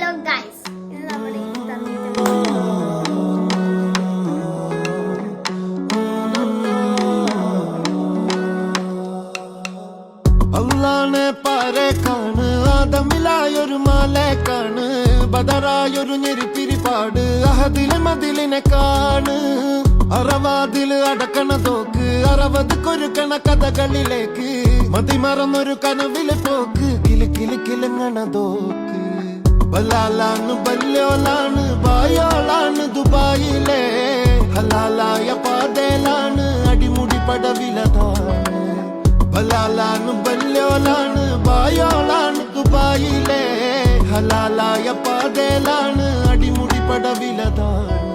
hello guys, നമ്മുടെ അള്ളാനെ പാരേക്കാണ് ആദമിലായൊരു മാലേക്കാണ് ബദറായൊരു ഞെരിപ്പിരിപ്പാട് അഹദിലെ മതിലിനെ കാണ് അറവാതില് അടക്കണ തോക്ക് 60 കൊരുക്കണ കഥകളിലേക്ക് മതിമറന്നൊരു കനവിലെ പോക്ക് കിലുക്കിലുക്കിലങ്ങണ തോക്ക് ബലാലാണ് ബല്യോലാണ് ബായോളാണ് ദുബായിലെ ഹലാലായ പാതയിലാണ് അടിമുടി പടവിലതാണ് ബലാലാണ് ബല്യോലാണ് ബായോളാണ് ദുബായിലെ ഹലാലായ പാതയിലാണ് അടിമുടി പടവിലതാണ്